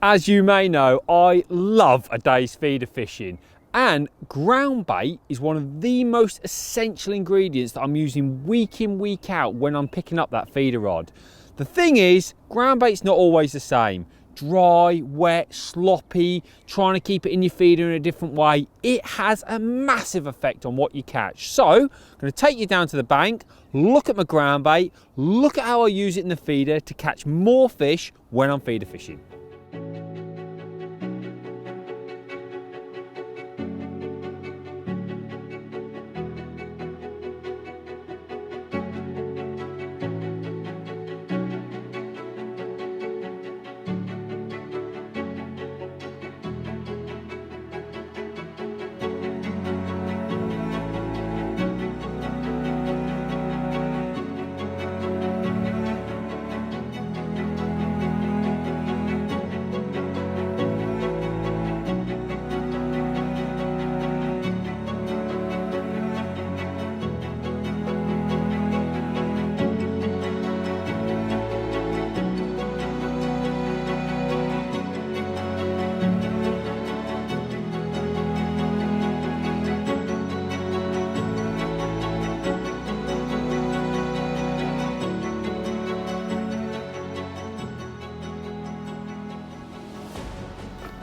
As you may know, I love a day's feeder fishing, and ground bait is one of the most essential ingredients that I'm using week in, week out when I'm picking up that feeder rod. The thing is, ground bait's not always the same. Dry, wet, sloppy, trying to keep it in your feeder in a different way, it has a massive effect on what you catch. So I'm going to take you down to the bank, look at my ground bait, look at how I use it in the feeder to catch more fish when I'm feeder fishing.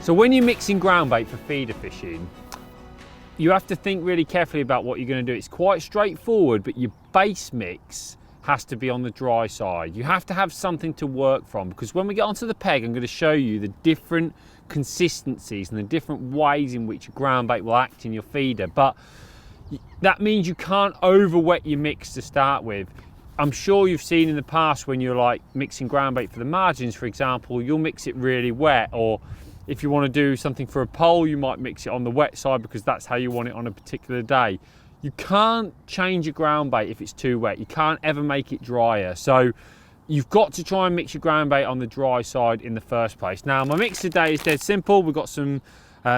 So when you're mixing ground bait for feeder fishing, you have to think really carefully about what you're going to do. It's quite straightforward, but your base mix has to be on the dry side. You have to have something to work from, because when we get onto the peg, I'm going to show you the different consistencies and the different ways in which your ground bait will act in your feeder. But that means you can't over wet your mix to start with. I'm sure you've seen in the past when you're like mixing ground bait for the margins, for example, you'll mix it really wet, or if you want to do something for a pole, you might mix it on the wet side because that's how you want it on a particular day. You can't change your ground bait if it's too wet. You can't ever make it drier. So you've got to try and mix your ground bait on the dry side in the first place. Now, my mix today is dead simple. We've got some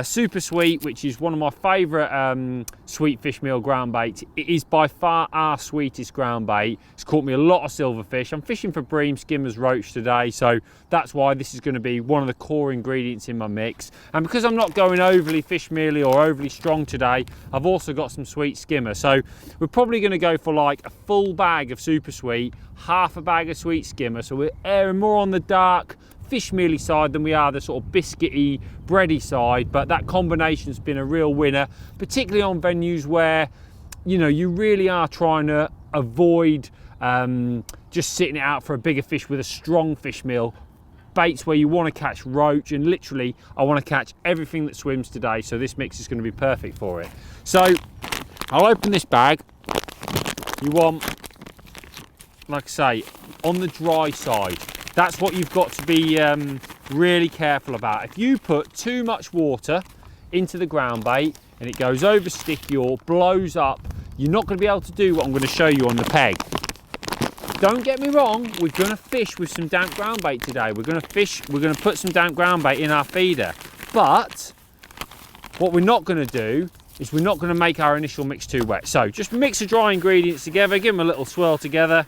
super sweet, which is one of my favourite sweet fish meal ground baits. It is by far our sweetest ground bait. It's caught me a lot of silverfish. I'm fishing for bream, skimmers, roach today, so that's why this is going to be one of the core ingredients in my mix. And because I'm not going overly fish mealy or overly strong today, I've also got some sweet skimmer. So we're probably going to go for like a full bag of super sweet, half a bag of sweet skimmer. So we're erring more on the dark fish mealy side than we are the sort of biscuity, bready side, but that combination's been a real winner, particularly on venues where, you know, you really are trying to avoid just sitting it out for a bigger fish with a strong fish meal. Baits where you want to catch roach, and literally I want to catch everything that swims today, so this mix is going to be perfect for it. So I'll open this bag. You want, like I say, on the dry side. That's what you've got to be really careful about. If you put too much water into the ground bait and it goes over sticky or blows up, you're not going to be able to do what I'm going to show you on the peg. Don't get me wrong, we're going to fish with some damp ground bait today. We're going to put some damp ground bait in our feeder. But what we're not going to do is we're not going to make our initial mix too wet. So just mix the dry ingredients together, give them a little swirl together,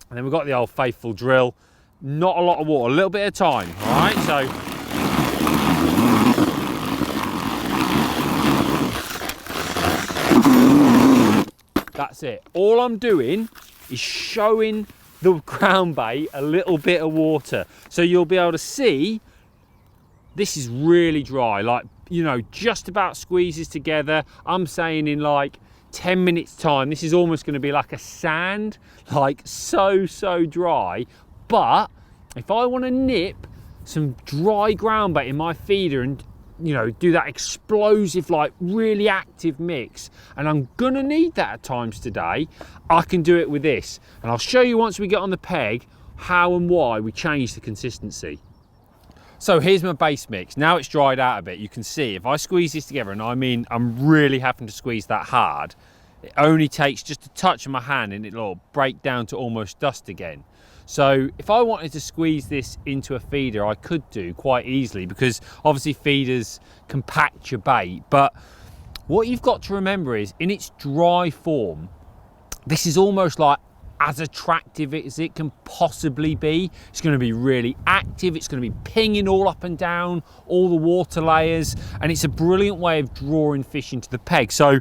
and then we've got the old faithful drill. Not a lot of water, a little bit of time, all right? So that's it. All I'm doing is showing the ground bait a little bit of water. So you'll be able to see this is really dry, like, you know, just about squeezes together. I'm saying in like 10 minutes time, this is almost going to be like a sand, like so dry. But if I want to nip some dry ground bait in my feeder and, you know, do that explosive, like really active mix, and I'm gonna need that at times today, I can do it with this. And I'll show you once we get on the peg how and why we change the consistency. So here's my base mix. Now it's dried out a bit. You can see if I squeeze this together, and I mean I'm really having to squeeze that hard, it only takes just a touch of my hand and it'll break down to almost dust again. So if I wanted to squeeze this into a feeder, I could do quite easily, because obviously feeders compact your bait. But what you've got to remember is, in its dry form, this is almost like as attractive as it can possibly be. It's going to be really active. It's going to be pinging all up and down all the water layers, and it's a brilliant way of drawing fish into the peg. So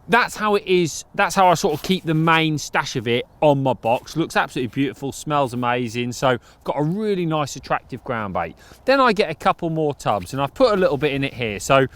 that's how it is. That's how I sort of keep the main stash of it on my box. Looks absolutely beautiful, smells amazing. So I've got a really nice attractive ground bait. Then I get a couple more tubs, and I've put a little bit in it here. So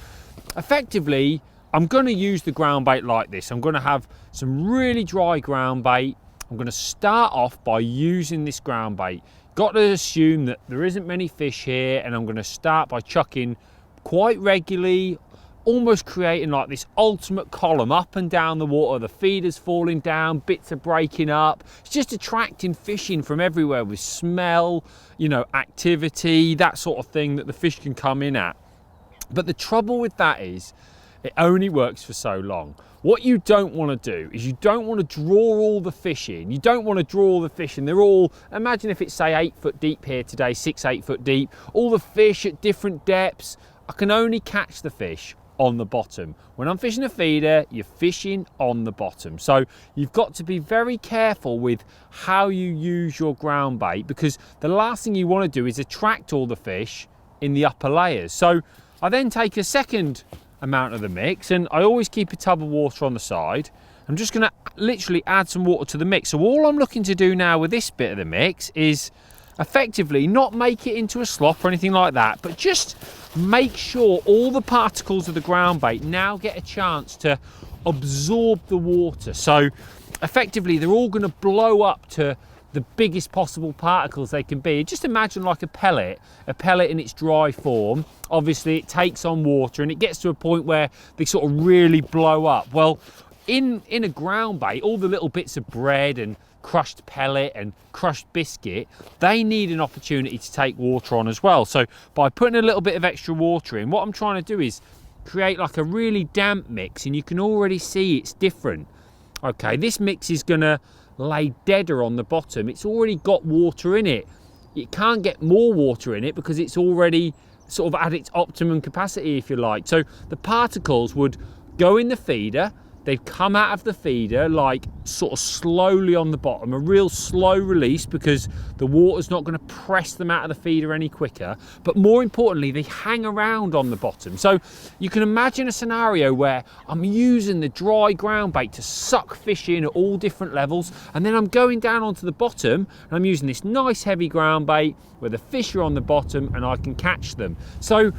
effectively, I'm going to use the ground bait like this. I'm going to have some really dry ground bait. I'm going to start off by using this ground bait. Got to assume that there isn't many fish here, and I'm going to start by chucking quite regularly, almost creating like this ultimate column up and down the water. The feeder's falling down, bits are breaking up. It's just attracting fish in from everywhere with smell, you know, activity, that sort of thing that the fish can come in at. But the trouble with that is it only works for so long. What you don't want to do is you don't want to draw all the fish in. You don't want to draw all the fish in. They're all, imagine if it's say 8 foot deep here today, 6-8 foot deep, all the fish at different depths. I can only catch the fish on the bottom. When I'm fishing a feeder, you're fishing on the bottom. So you've got to be very careful with how you use your ground bait, because the last thing you want to do is attract all the fish in the upper layers. So I then take a second amount of the mix, and I always keep a tub of water on the side. I'm just going to literally add some water to the mix. So all I'm looking to do now with this bit of the mix is effectively not make it into a slop or anything like that, but just make sure all the particles of the ground bait now get a chance to absorb the water. So effectively they're all going to blow up to the biggest possible particles they can be. Just imagine like a pellet in its dry form. Obviously it takes on water and it gets to a point where they sort of really blow up. Well, in a ground bait, all the little bits of bread and crushed pellet and crushed biscuit, they need an opportunity to take water on as well. So by putting a little bit of extra water in, what I'm trying to do is create like a really damp mix, and you can already see it's different. Okay, this mix is gonna lay deader on the bottom. It's already got water in it. You can't get more water in it because it's already sort of at its optimum capacity, if you like. So the particles would go in the feeder. They'd come out of the feeder like sort of slowly on the bottom, a real slow release, because the water's not going to press them out of the feeder any quicker. But more importantly, they hang around on the bottom. So you can imagine a scenario where I'm using the dry ground bait to suck fish in at all different levels, and then I'm going down onto the bottom and I'm using this nice heavy ground bait where the fish are on the bottom and I can catch them. So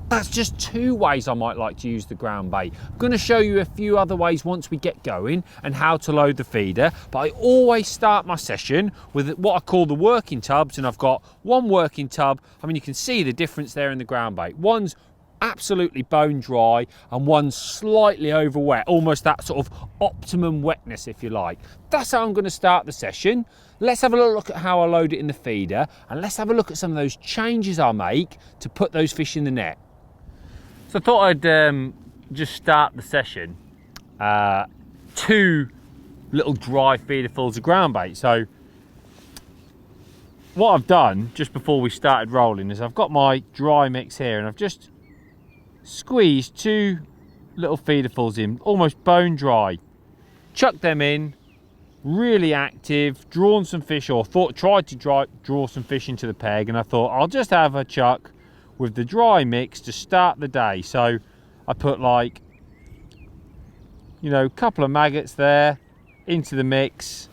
that's just 2 ways I might like to use the ground bait. I'm going to show you a few other ways once we get going and how to load the feeder, but I always start my session with what I call the working tubs, and I've got one working tub. I mean, you can see the difference there in the ground bait. One's absolutely bone dry and one's slightly over wet, almost that sort of optimum wetness, if you like. That's how I'm going to start the session. Let's have a little look at how I load it in the feeder, and let's have a look at some of those changes I make to put those fish in the net. So I thought I'd just start the session. 2 little dry feederfuls of ground bait. So what I've done just before we started rolling is I've got my dry mix here, and I've just squeezed 2 little feederfuls in, almost bone dry. Chucked them in, really active, drawn some fish, or tried to draw some fish into the peg, and I thought I'll just have a chuck with the dry mix to start the day. So I put like, you know, a couple of maggots there into the mix,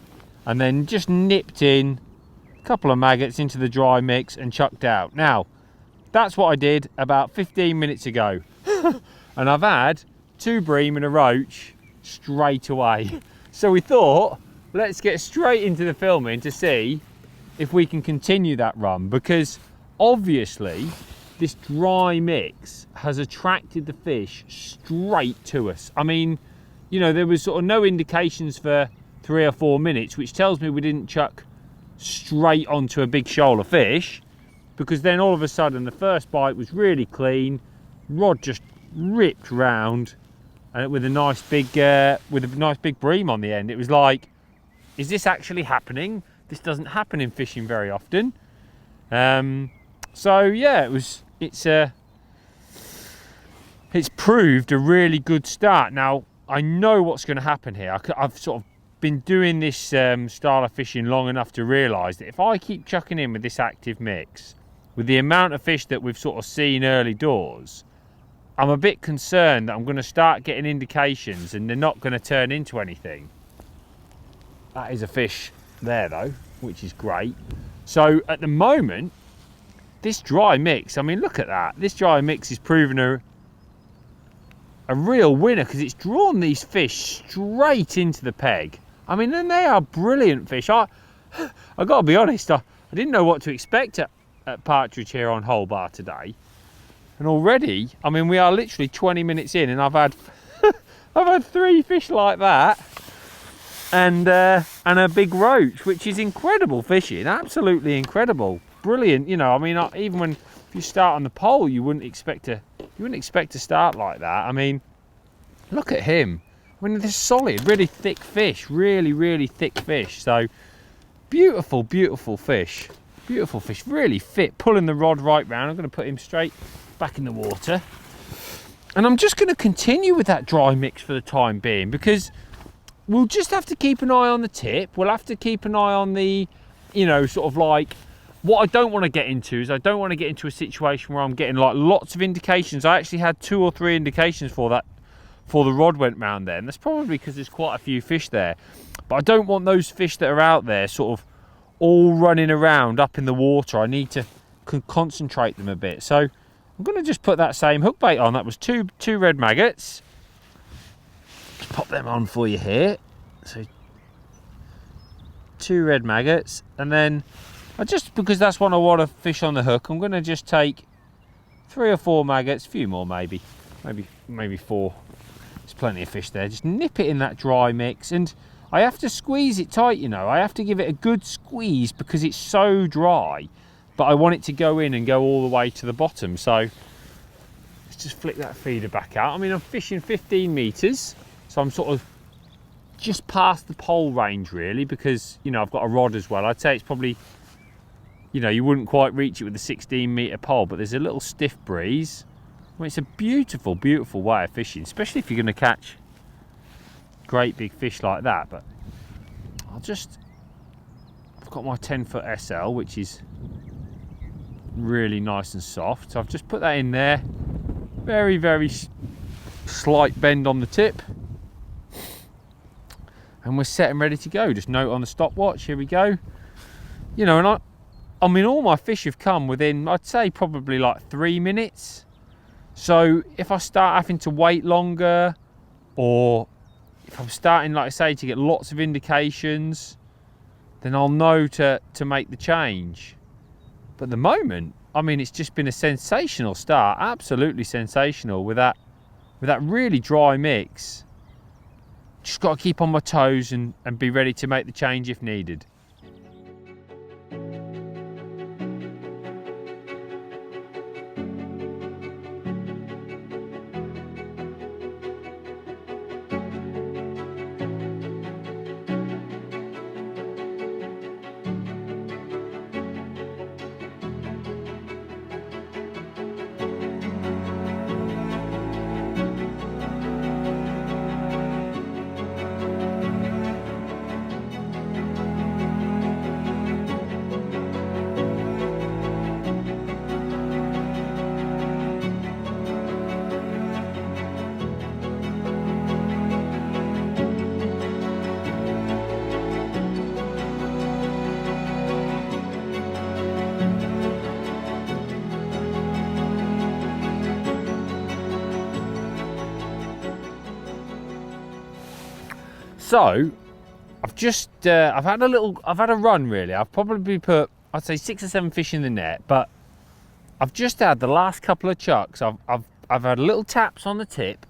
and then just nipped in a couple of maggots into the dry mix and chucked out. Now that's what I did about 15 minutes ago and I've had 2 bream and a roach straight away. So we thought, let's get straight into the filming to see if we can continue that run, because obviously this dry mix has attracted the fish straight to us. I mean, you know, there was sort of no indications for 3 or 4 minutes, which tells me we didn't chuck straight onto a big shoal of fish, because then all of a sudden the first bite was really clean, rod just ripped round, and with a nice big bream on the end. It was like, is this actually happening? This doesn't happen in fishing very often. So yeah, it's proved a really good start. Now I know what's going to happen here. I've sort of been doing this style of fishing long enough to realise that if I keep chucking in with this active mix, with the amount of fish that we've sort of seen early doors, I'm a bit concerned that I'm going to start getting indications and they're not going to turn into anything. That is a fish there though, which is great. So at the moment, this dry mix, I mean, look at that. This dry mix is proving a real winner because it's drawn these fish straight into the peg. I mean, and they are brilliant fish. I got to be honest, I didn't know what to expect at Partridge here on Holbar today. And already, I mean, we are literally 20 minutes in and I've had I've had 3 fish like that and a big roach, which is incredible fishing, absolutely incredible. Brilliant, you know. I mean, even when if you start on the pole, you wouldn't expect to start like that. I mean, look at him. I mean, they're solid, really thick fish, really thick fish. So beautiful, beautiful fish, really fit. Pulling the rod right round. I'm going to put him straight back in the water, and I'm just going to continue with that dry mix for the time being because we'll just have to keep an eye on the tip. We'll have to keep an eye on the, you know, sort of like. What I don't want to get into is I don't want to get into a situation where I'm getting like lots of indications. I actually had 2 or 3 indications for that before the rod went round there, and that's probably because there's quite a few fish there. But I don't want those fish that are out there sort of all running around up in the water. I need to concentrate them a bit. So I'm going to just put that same hook bait on. That was two red maggots. Just pop them on for you here. So 2 red maggots, and then just because that's what I want to fish on the hook, I'm going to just take 3 or 4 maggots, a few more maybe 4. There's plenty of fish there. Just nip it in that dry mix, and I have to squeeze it tight, you know. I have to give it a good squeeze because it's so dry, but I want it to go in and go all the way to the bottom. So let's just flick that feeder back out. I mean, I'm fishing 15 metres, so I'm sort of just past the pole range really, because, you know, I've got a rod as well. I'd say it's probably, you know, you wouldn't quite reach it with a 16-metre pole, but there's a little stiff breeze. I mean, it's a beautiful, beautiful way of fishing, especially if you're going to catch great big fish like that. But I've got my 10-foot SL, which is really nice and soft. So I've just put that in there. Very, very slight bend on the tip. And we're set and ready to go. Just note on the stopwatch, here we go. You know, and I mean, all my fish have come within, I'd say, probably like 3 minutes. So if I start having to wait longer, or if I'm starting, like I say, to get lots of indications, then I'll know to make the change. But at the moment, I mean, it's just been a sensational start, absolutely sensational with that really dry mix. Just got to keep on my toes and be ready to make the change if needed. So I've had a run really. I've probably put, I'd say 6 or 7 fish in the net, but I've just had the last couple of chucks. I've had little taps on the tip,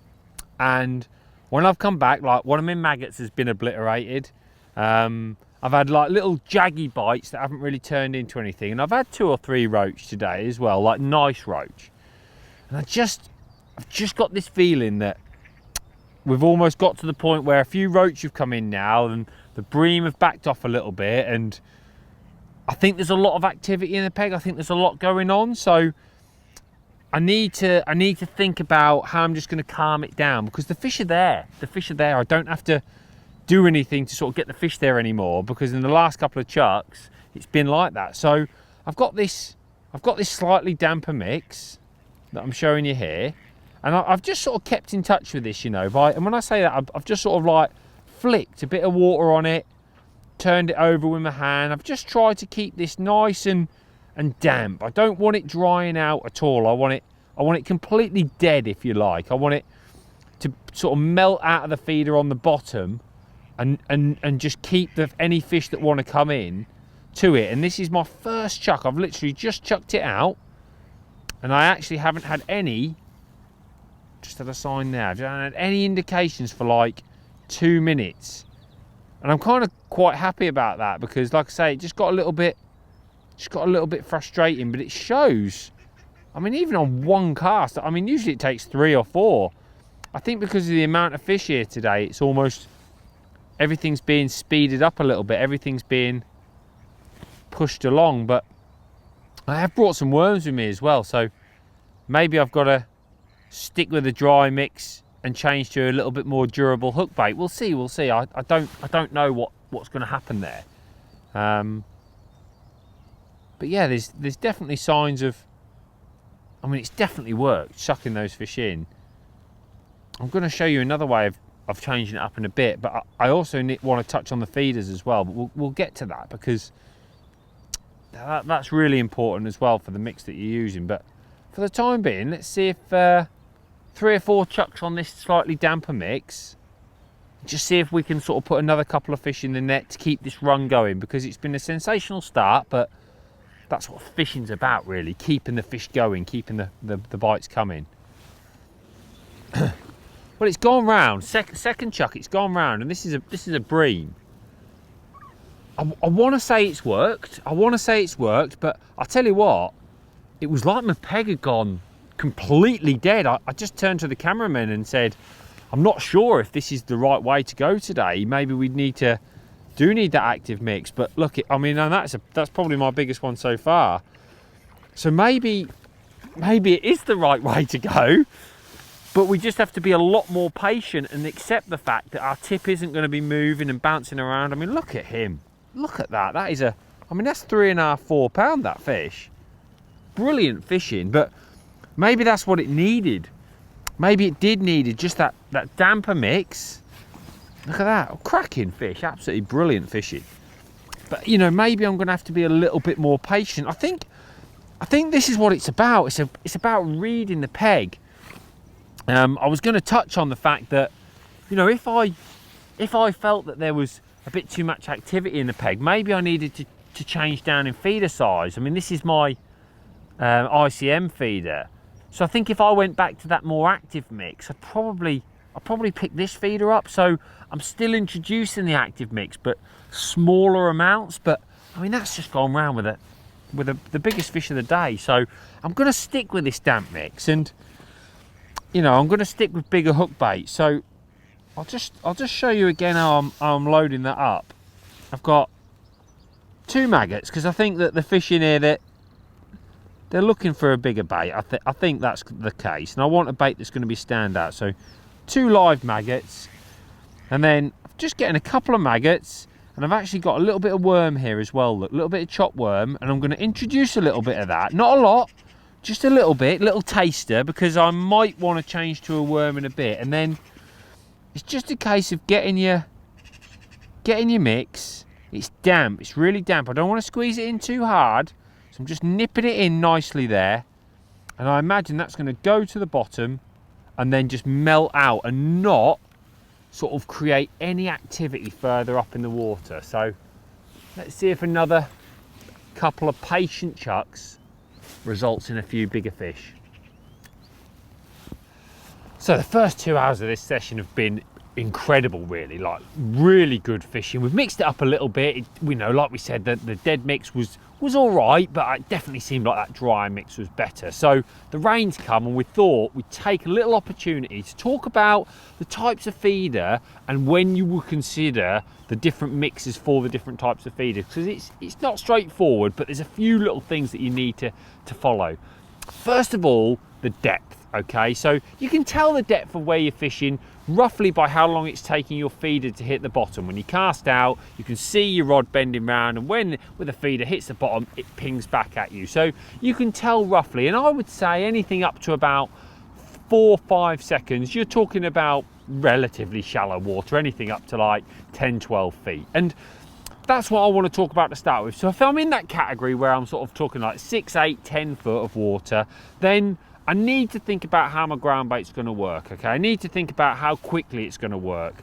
and when I've come back, like one of my maggots has been obliterated. I've had like little jaggy bites that haven't really turned into anything, and I've had 2 or 3 roach today as well, like nice roach. And I've just got this feeling that we've almost got to the point where a few roach have come in now, and the bream have backed off a little bit, and I think there's a lot of activity in the peg. I think there's a lot going on, so I need to think about how I'm just going to calm it down, because the fish are there. I don't have to do anything to sort of get the fish there anymore, because in the last couple of chucks it's been like that. So I've got this slightly damper mix that I'm showing you here, and I've just sort of kept in touch with this, you know, and when I say that, I've just sort of like flicked a bit of water on it, turned it over with my hand. I've just tried to keep this nice and damp. I don't want it drying out at all. I want it completely dead, if you like. I want it to sort of melt out of the feeder on the bottom, and just keep any fish that want to come in to it. And this is my first chuck. I've literally just chucked it out, and I actually haven't had any, just had a sign now, I haven't had any indications for like 2 minutes, and I'm kind of quite happy about that, because like I say, it just got a little bit frustrating. But it shows, I mean, even on one cast, I mean, usually it takes 3 or 4. I think because of the amount of fish here today, it's almost everything's being speeded up a little bit, everything's being pushed along. But I have brought some worms with me as well, so maybe I've got to stick with the dry mix and change to a little bit more durable hook bait. We'll see. I don't know what's going to happen there. But yeah, there's definitely signs of, I mean, it's definitely worked sucking those fish in. I'm going to show you another way of changing it up in a bit, but I also want to touch on the feeders as well, but we'll get to that, because that's really important as well for the mix that you're using. But for the time being, let's see if 3 or 4 chucks on this slightly damper mix, just see if we can sort of put another couple of fish in the net to keep this run going, because it's been a sensational start, but that's what fishing's about, really, keeping the fish going, keeping the bites coming. Well, it's gone round, second chuck, it's gone round, and this is a bream. I want to say it's worked. But I'll tell you what, it was like my peg had gone completely dead. I just turned to the cameraman and said, I'm not sure if this is the right way to go today. Maybe we need that active mix. But look, I mean, and that's probably my biggest one so far. So maybe it is the right way to go. But we just have to be a lot more patient and accept the fact that our tip isn't going to be moving and bouncing around. I mean, look at him. Look at that. That is I mean, that's 3.5, 4 pound, that fish. Brilliant fishing, but maybe that's what it needed. Maybe it did need just that damper mix. Look at that. Oh, cracking fish. Absolutely brilliant fishing. But, you know, maybe I'm going to have to be a little bit more patient. I think this is what it's about. It's about reading the peg. I was going to touch on the fact that, you know, if I felt that there was a bit too much activity in the peg, maybe I needed to change down in feeder size. I mean, this is my ICM feeder, so I think if I went back to that more active mix, I'd probably pick this feeder up. So I'm still introducing the active mix, but smaller amounts. But I mean, that's just gone round with the biggest fish of the day. So I'm going to stick with this damp mix, and you know, I'm going to stick with bigger hook bait. So I'll just show you again how I'm loading that up. I've got 2 maggots, because I think that the fish in here, they're looking for a bigger bait. I think that's the case, and I want a bait that's going to be standout. So 2 live maggots, and then just getting a couple of maggots, and I've actually got a little bit of worm here as well. Look, a little bit of chopped worm, and I'm going to introduce a little bit of that. Not a lot, just a little bit, little taster, because I might want to change to a worm in a bit. And then it's just a case of getting your mix. It's damp, it's really damp. I don't want to squeeze it in too hard, so I'm just nipping it in nicely there. And I imagine that's going to go to the bottom and then just melt out and not sort of create any activity further up in the water. So let's see if another couple of patient chucks results in a few bigger fish. So the first 2 hours of this session have been incredible, really, like really good fishing. We've mixed it up a little bit. We know, like we said, that the dead mix was all right, but it definitely seemed like that dry mix was better. So the rain's come, and we thought we'd take a little opportunity to talk about the types of feeder and when you would consider the different mixes for the different types of feeders, because it's not straightforward, but there's a few little things that you need to follow. First of all, the depth. Okay, so you can tell the depth of where you're fishing roughly by how long it's taking your feeder to hit the bottom. When you cast out, you can see your rod bending round, and when the feeder hits the bottom, it pings back at you. So you can tell roughly, and I would say anything up to about 4 or 5 seconds, you're talking about relatively shallow water, anything up to like 10, 12 feet. And that's what I want to talk about to start with. So if I'm in that category where I'm sort of talking like 6, 8, 10 foot of water, then I need to think about how my ground bait's going to work, okay? I need to think about how quickly it's going to work.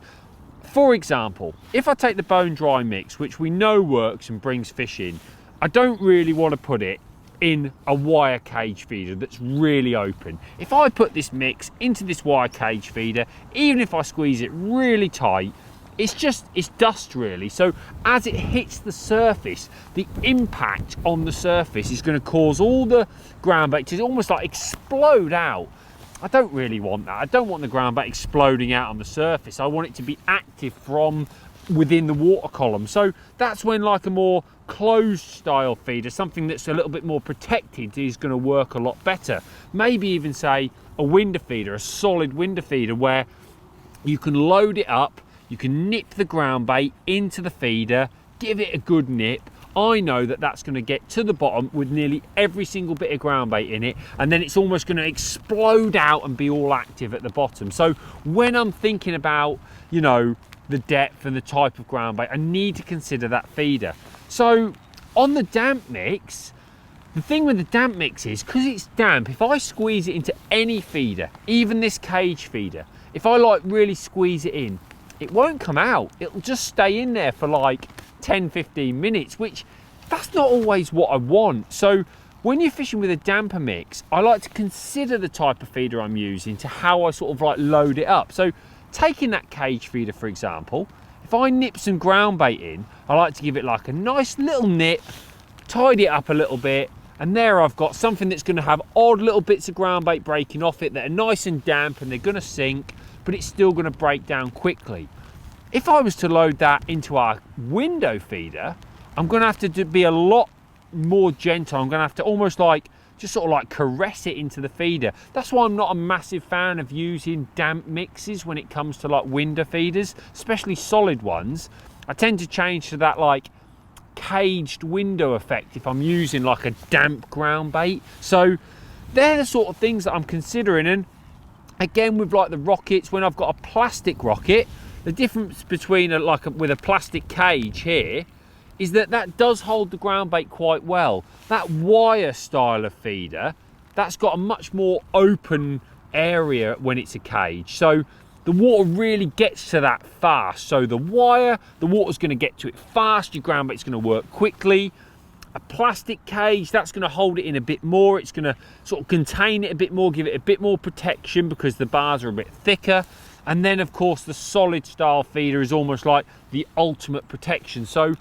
For example, if I take the bone dry mix, which we know works and brings fish in, I don't really want to put it in a wire cage feeder that's really open. If I put this mix into this wire cage feeder, even if I squeeze it really tight, it's dust really. So as it hits the surface, the impact on the surface is going to cause all the ground bait to almost like explode out. I don't really want that. I don't want the ground bait exploding out on the surface. I want it to be active from within the water column. So that's when like a more closed style feeder, something that's a little bit more protected, is going to work a lot better. Maybe even say a winder feeder, a solid winder feeder, where you can load it up, you can nip the ground bait into the feeder, give it a good nip. I know that that's going to get to the bottom with nearly every single bit of ground bait in it, and then it's almost going to explode out and be all active at the bottom. So when I'm thinking about, you know, the depth and the type of ground bait, I need to consider that feeder. So on the damp mix, the thing with the damp mix is, because it's damp, if I squeeze it into any feeder, even this cage feeder, if I like really squeeze it in, it won't come out. It'll just stay in there for like 10-15 minutes, which that's not always what I want. So when you're fishing with a damper mix, I like to consider the type of feeder I'm using to how I sort of like load it up. So taking that cage feeder, for example, if I nip some ground bait in, I like to give it like a nice little nip, tidy it up a little bit, and there I've got something that's going to have odd little bits of ground bait breaking off it that are nice and damp, and they're going to sink, but it's still going to break down quickly. If I was to load that into our window feeder, I'm going to have to be a lot more gentle. I'm going to have to almost like just sort of like caress it into the feeder. That's why I'm not a massive fan of using damp mixes when it comes to like window feeders, especially solid ones. I tend to change to that like caged window effect if I'm using like a damp ground bait. So they're the sort of things that I'm considering. And again, with like the rockets, when I've got a plastic rocket, the difference between with a plastic cage here is that that does hold the ground bait quite well. That wire style of feeder, that's got a much more open area when it's a cage. So the water really gets to that fast. So the water's going to get to it fast, your ground bait's going to work quickly. A plastic cage, that's going to hold it in a bit more. It's going to sort of contain it a bit more, give it a bit more protection because the bars are a bit thicker. And then of course the solid style feeder is almost like the ultimate protection. So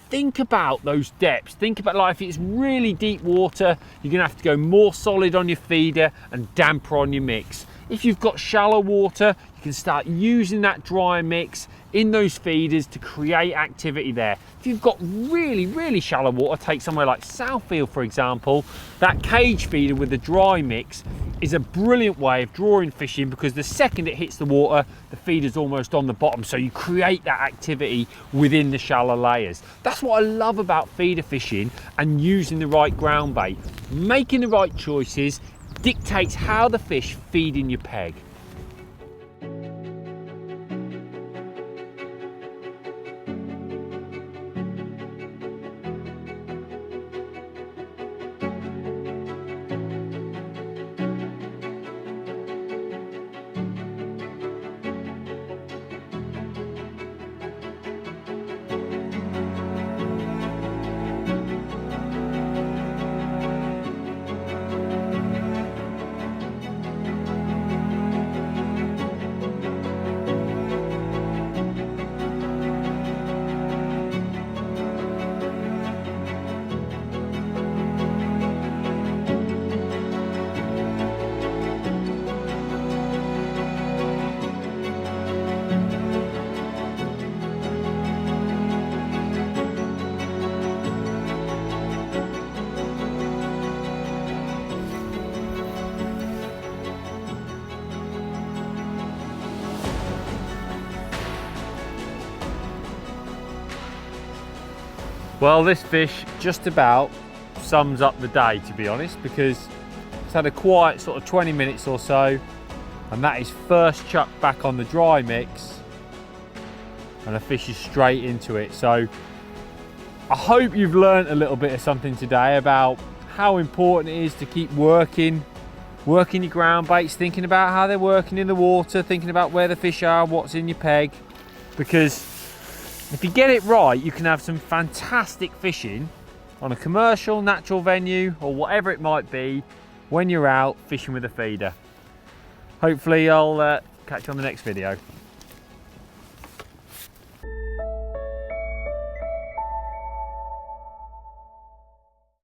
think about those depths. Think about like if it's really deep water, you're gonna have to go more solid on your feeder and damper on your mix. If you've got shallow water, you can start using that dry mix in those feeders to create activity there. If you've got really, really shallow water, take somewhere like Southfield, for example, that cage feeder with the dry mix is a brilliant way of drawing fish in, because the second it hits the water, the feeder's almost on the bottom. So you create that activity within the shallow layers. That's what I love about feeder fishing and using the right ground bait. Making the right choices dictates how the fish feed in your peg. Well, this fish just about sums up the day, to be honest, because it's had a quiet sort of 20 minutes or so, and that is first chuck back on the dry mix, and the fish is straight into it. So I hope you've learned a little bit of something today about how important it is to keep working your ground baits, thinking about how they're working in the water, thinking about where the fish are, what's in your peg, because if you get it right, you can have some fantastic fishing on a commercial, natural venue, or whatever it might be, when you're out fishing with a feeder. Hopefully I'll catch you on the next video.